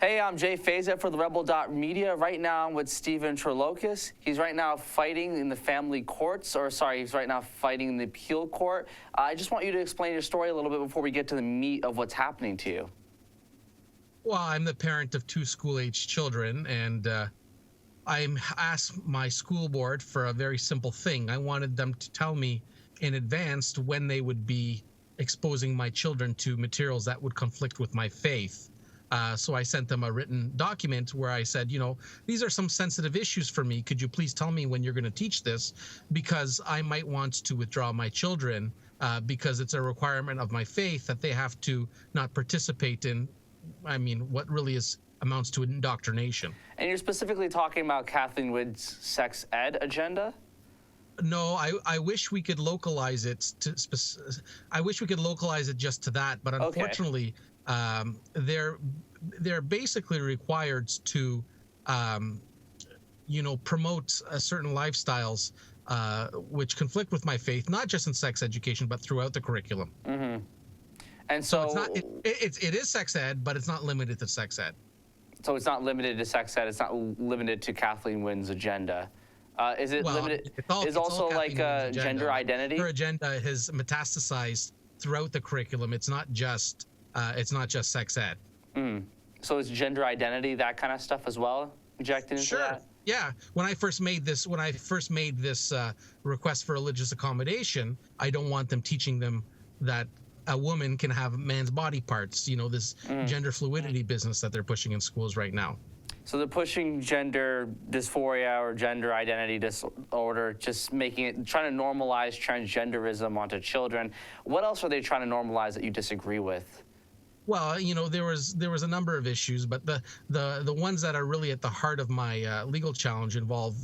Hey, I'm Jay Feza for the Rebel.media. Right now I'm with Stephen Tourloukis. He's right now fighting in the family courts, he's right now fighting in the appeal court. I just want you to explain your story a little bit before we get to the meat of what's happening to you. Well, I'm the parent of 2 school-aged children, and I asked my school board for a very simple thing. I wanted them to tell me in advance when they would be exposing my children to materials that would conflict with my faith. So I sent them a written document where I said, these are some sensitive issues for me. Could you please tell me when you're going to teach this? Because I might want to withdraw my children because it's a requirement of my faith that they have to not participate in, what really amounts to indoctrination. And you're specifically talking about Kathleen Wood's sex ed agenda? No, I wish we could localize it I wish we could localize it just to that, but unfortunately, they're basically required to, promote certain lifestyles which conflict with my faith, not just in sex education, but throughout the curriculum. Mm-hmm. And so it is sex ed, but it's not limited to sex ed. So it's not limited to sex ed. It's not limited to Kathleen Wood's agenda. Is it limited? Is also like gender identity? Her agenda has metastasized throughout the curriculum. It's not just sex ed. So it's gender identity, that kind of stuff as well, injected into that? Sure. Yeah. When I first made this request for religious accommodation, I don't want them teaching them that a woman can have man's body parts. This gender fluidity business that they're pushing in schools right now. So they're pushing gender dysphoria or gender identity disorder, just trying to normalize transgenderism onto children. What else are they trying to normalize that you disagree with? Well, there was a number of issues, but the ones that are really at the heart of my legal challenge involve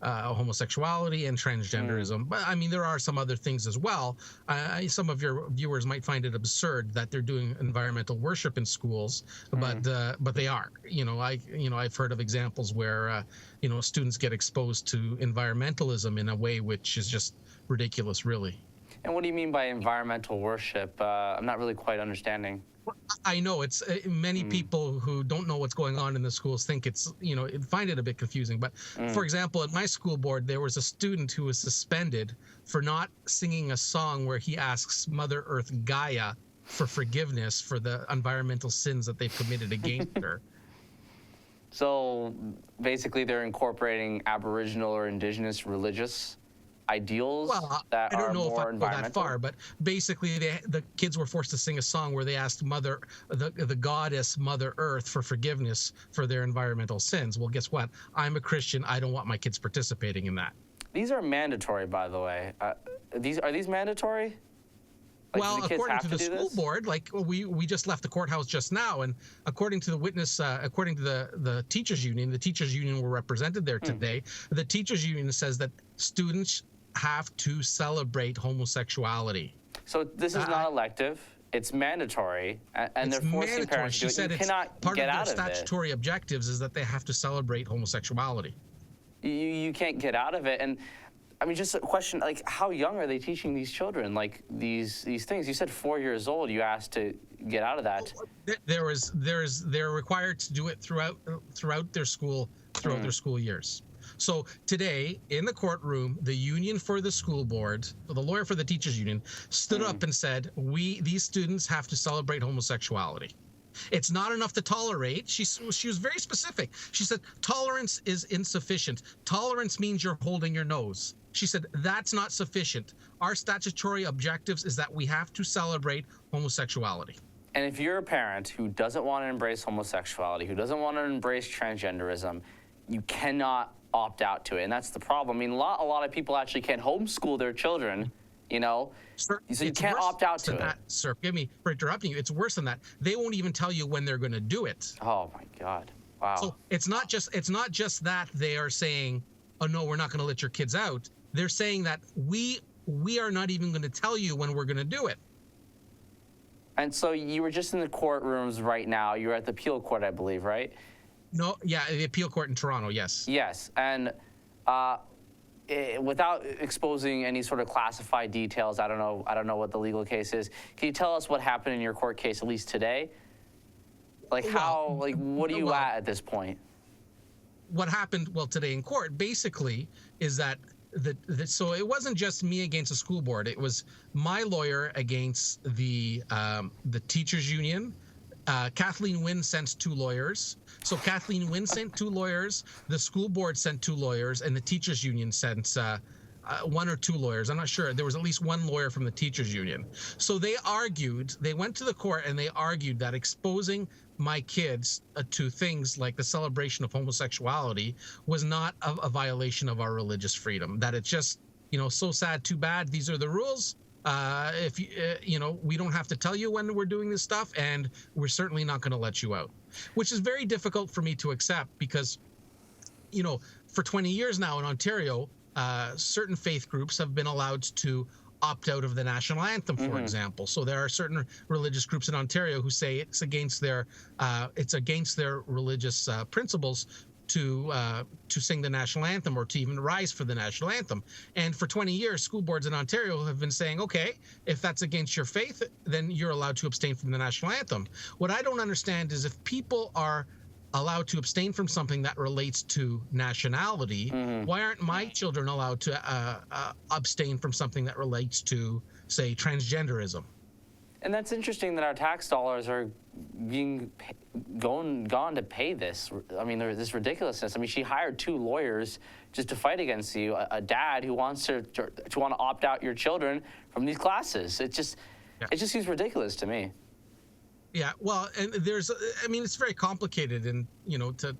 homosexuality and transgenderism. But there are some other things as well. Some of your viewers might find it absurd that they're doing environmental worship in schools, but they are. I've heard of examples where students get exposed to environmentalism in a way which is just ridiculous, really. And what do you mean by environmental worship? I'm not really quite understanding. I know it's many people who don't know what's going on in the schools think it's, find it a bit confusing. But for example, at my school board, there was a student who was suspended for not singing a song where he asks Mother Earth Gaia for forgiveness for the environmental sins that they've committed against her. So basically they're incorporating Aboriginal or Indigenous religious ideals that are more environmental? I don't know if I go that far, but basically the kids were forced to sing a song where they asked the goddess Mother Earth for forgiveness for their environmental sins. Well, guess what? I'm a Christian. I don't want my kids participating in that. These are mandatory, by the way. Are these mandatory? Well, according to the school board, we just left the courthouse just now, and according to the witness, according to the teachers union were represented there today. The teachers union says that students have to celebrate homosexuality. So this is not elective. It's mandatory, and they're forcing parents to do it. You cannot get out of it. Part of their statutory objectives is that they have to celebrate homosexuality. You can't get out of it. And just a question, how young are they teaching these children, these things? You said 4 years old, you asked to get out of that. They're required to do it throughout their school years. So today, in the courtroom, the union for the school board, the lawyer for the teachers union, stood up and said, these students have to celebrate homosexuality. It's not enough to tolerate. She was very specific. She said, tolerance is insufficient. Tolerance means you're holding your nose. She said, that's not sufficient. Our statutory objectives is that we have to celebrate homosexuality. And if you're a parent who doesn't want to embrace homosexuality, who doesn't want to embrace transgenderism, you cannot opt out to it. And that's the problem. A lot of people actually can't homeschool their children, Sir, so you can't opt out to it. Sir, forgive me for interrupting you. It's worse than that. They won't even tell you when they're going to do it. Oh my God. Wow. So it's not just that they are saying, oh no, we're not going to let your kids out. They're saying that we are not even going to tell you when we're going to do it. And so you were just in the courtrooms right now. You're at the appeal court, I believe, right? No, yeah, the appeal court in Toronto, yes. Yes, and without exposing any sort of classified details, I don't know what the legal case is. Can you tell us what happened in your court case, at least today? Like how, like what are you at this point? What happened today in court basically is that so it wasn't just me against the school board. It was my lawyer against the teachers union. Kathleen Wynne sent 2 lawyers. So Kathleen Wynne sent 2 lawyers, the school board sent 2 lawyers, and the teachers union sent 1 or 2 lawyers. I'm not sure. There was at least 1 lawyer from the teachers union. So they went to the court and they argued that exposing my kids to things like the celebration of homosexuality was not a violation of our religious freedom. That it's just, so sad, too bad. These are the rules. If we don't have to tell you when we're doing this stuff, and we're certainly not going to let you out, which is very difficult for me to accept because, for 20 years now in Ontario, certain faith groups have been allowed to opt out of the national anthem, for example. So there are certain religious groups in Ontario who say it's against their religious principles to sing the national anthem or to even rise for the national anthem. And for 20 years, school boards in Ontario have been saying, okay, if that's against your faith, then you're allowed to abstain from the national anthem. What I don't understand is if people are allowed to abstain from something that relates to nationality, why aren't my children allowed to abstain from something that relates to, say, transgenderism? And that's interesting that our tax dollars are being gone to pay this. I mean, there's this ridiculousness. I mean, she hired 2 lawyers just to fight against you, a dad who wants to want to opt out your children from these classes. It just seems ridiculous to me. Yeah, well, and it's very complicated, and there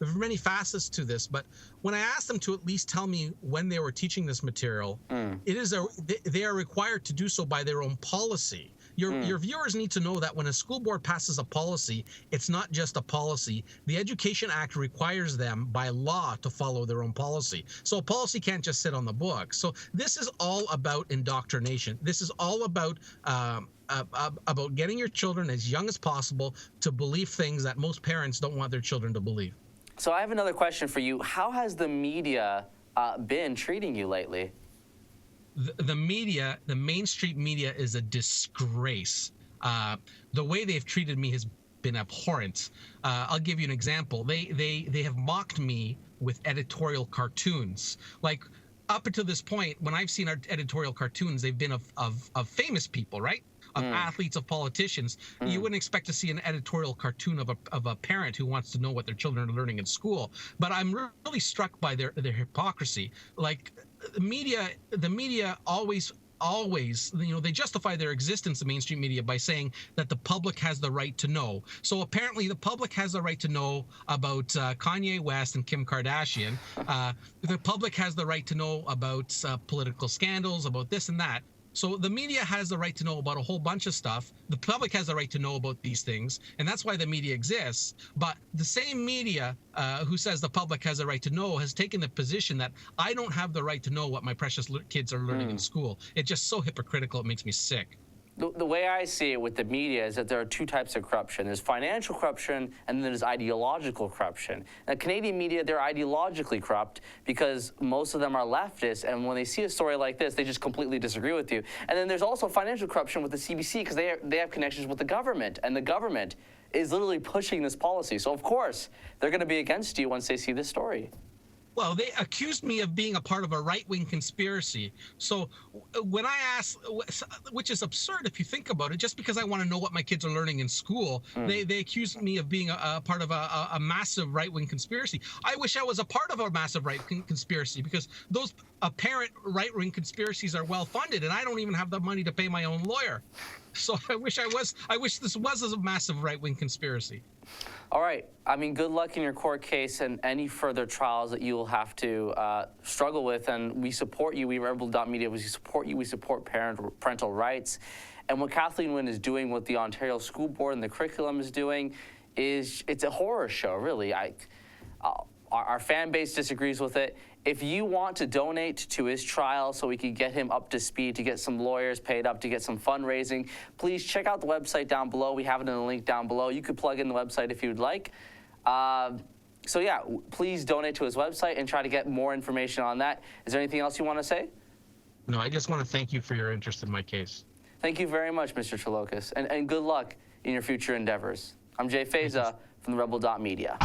are many facets to this. But when I asked them to at least tell me when they were teaching this material, they are required to do so by their own policy. Your viewers need to know that when a school board passes a policy, it's not just a policy. The Education Act requires them by law to follow their own policy. So a policy can't just sit on the book. So this is all about indoctrination. This is all about getting your children as young as possible to believe things that most parents don't want their children to believe. So I have another question for you. How has the media been treating you lately? The media, the mainstream media, is a disgrace. The way they've treated me has been abhorrent. I'll give you an example. They have mocked me with editorial cartoons. Like, up until this point, when I've seen our editorial cartoons, they've been of famous people, right? Of athletes, of politicians. You wouldn't expect to see an editorial cartoon of a parent who wants to know what their children are learning in school. But I'm really struck by their hypocrisy. Like, the media always, they justify their existence, the mainstream media, by saying that the public has the right to know. So apparently the public has the right to know about Kanye West and Kim Kardashian. The public has the right to know about political scandals, about this and that. So the media has the right to know about a whole bunch of stuff. The public has the right to know about these things, and that's why the media exists. But the same media who says the public has the right to know has taken the position that I don't have the right to know what my precious kids are learning in school. It's just so hypocritical, it makes me sick. The way I see it with the media is that there are 2 types of corruption. There's financial corruption, and then there's ideological corruption. Now, Canadian media, they're ideologically corrupt because most of them are leftists, and when they see a story like this, they just completely disagree with you. And then there's also financial corruption with the CBC because they have connections with the government, and the government is literally pushing this policy. So, of course, they're going to be against you once they see this story. Well, they accused me of being a part of a right-wing conspiracy. So when I asked, which is absurd if you think about it, just because I want to know what my kids are learning in school, they accused me of being a part of a massive right-wing conspiracy. I wish I was a part of a massive right-wing conspiracy because those apparent right-wing conspiracies are well-funded, and I don't even have the money to pay my own lawyer. So I wish this was a massive right-wing conspiracy. All right. I mean, good luck in your court case and any further trials that you will have to struggle with. And we support you. We Rebel.media, we support you. We support parental rights. And what Kathleen Wynne is doing, what the Ontario School Board and the curriculum is doing, it's a horror show, really. Our fan base disagrees with it. If you want to donate to his trial so we can get him up to speed, to get some lawyers paid up, to get some fundraising, please check out the website down below. We have it in the link down below. You could plug in the website if you'd like. So yeah, please donate to his website and try to get more information on that. Is there anything else you want to say? No, I just want to thank you for your interest in my case. Thank you very much, Mr. Tourloukis, and good luck in your future endeavors. I'm Jay Feza from the Rebel.media.